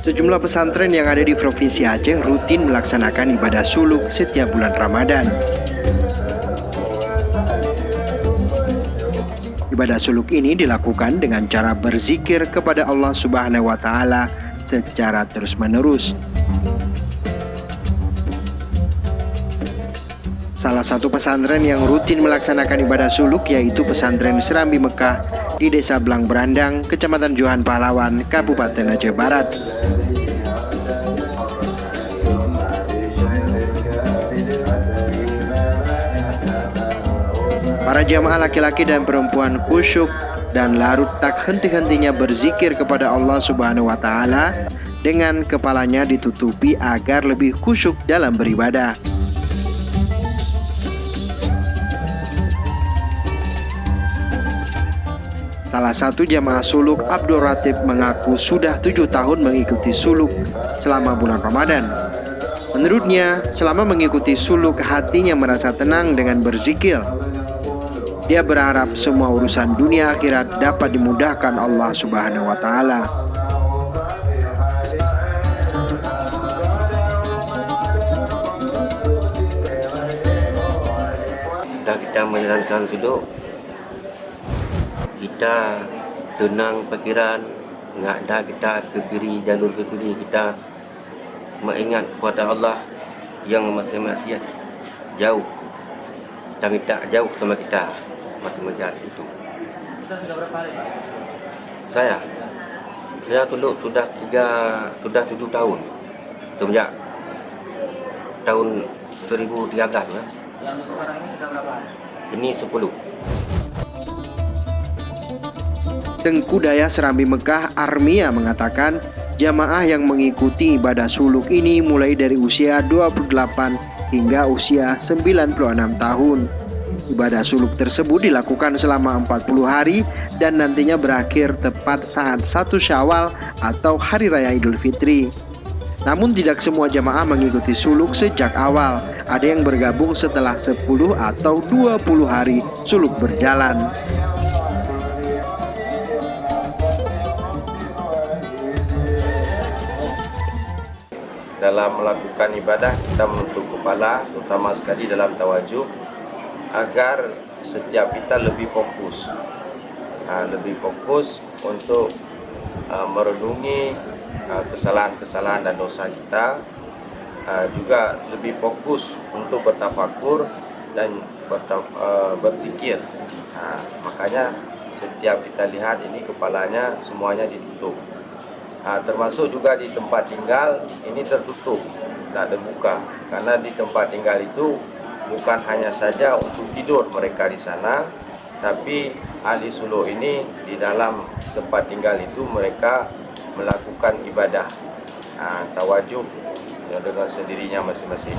Sejumlah pesantren yang ada di Provinsi Aceh rutin melaksanakan ibadah suluk setiap bulan Ramadan. Ibadah suluk ini dilakukan dengan cara berzikir kepada Allah Subhanahu wa Ta'ala secara terus-menerus. Salah satu pesantren yang rutin melaksanakan ibadah suluk yaitu pesantren Serambi Mekah di Desa Belang Berandang, Kecamatan Johan Pahlawan, Kabupaten Aceh Barat. Para jamaah laki-laki dan perempuan khusyuk dan larut tak henti-hentinya berzikir kepada Allah Subhanahu wa Ta'ala dengan kepalanya ditutupi agar lebih khusyuk dalam beribadah. Salah satu jamaah suluk, Abdul Ratib, mengaku sudah 7 tahun mengikuti suluk selama bulan Ramadan. Menurutnya, selama mengikuti suluk, hatinya merasa tenang dengan berzikir. Dia berharap semua urusan dunia akhirat dapat dimudahkan Allah Subhanahu wa Ta'ala. Setelah kita menjalankan suluk, kita tenang pikiran, enggak ada kita ke kiri, jalur ke kiri, kita mengingat kepada Allah yang masing-masing jauh. Kita minta jauh sama kita masing-masing itu. Sudah berapa hari? Saya suluk sudah 7 tahun. Sejak tahun 2013 ya. Yang sekarang ini sudah berapa hari? Ini 10. Tengku Daya Serambi Mekah Armia mengatakan jamaah yang mengikuti ibadah suluk ini mulai dari usia 28 hingga usia 96 tahun. Ibadah suluk tersebut dilakukan selama 40 hari dan nantinya berakhir tepat saat 1 Syawal atau Hari Raya Idul Fitri. Namun tidak semua jamaah mengikuti suluk sejak awal. Ada yang bergabung setelah 10 atau 20 hari suluk berjalan. Dalam melakukan ibadah, kita menutup kepala, terutama sekali dalam tawajuh, agar setiap kita lebih fokus untuk merenungi kesalahan-kesalahan dan dosa kita, juga lebih fokus untuk bertafakur dan berzikir. Makanya setiap kita lihat ini kepalanya semuanya ditutup. Termasuk juga di tempat tinggal ini tertutup, tak terbuka, karena di tempat tinggal itu bukan hanya saja untuk tidur mereka di sana, tapi ahli suluk ini di dalam tempat tinggal itu mereka melakukan ibadah tawajuh dengan sendirinya masing-masing.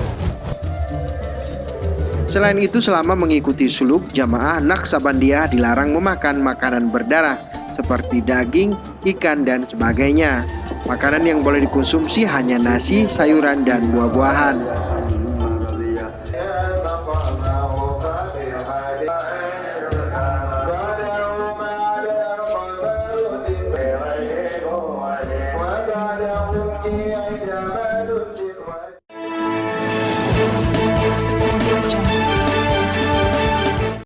Selain itu, selama mengikuti suluk, jamaah Naqsabandiyah dilarang memakan makanan berdarah seperti daging, ikan, dan sebagainya. Makanan yang boleh dikonsumsi hanya nasi, sayuran, dan buah-buahan.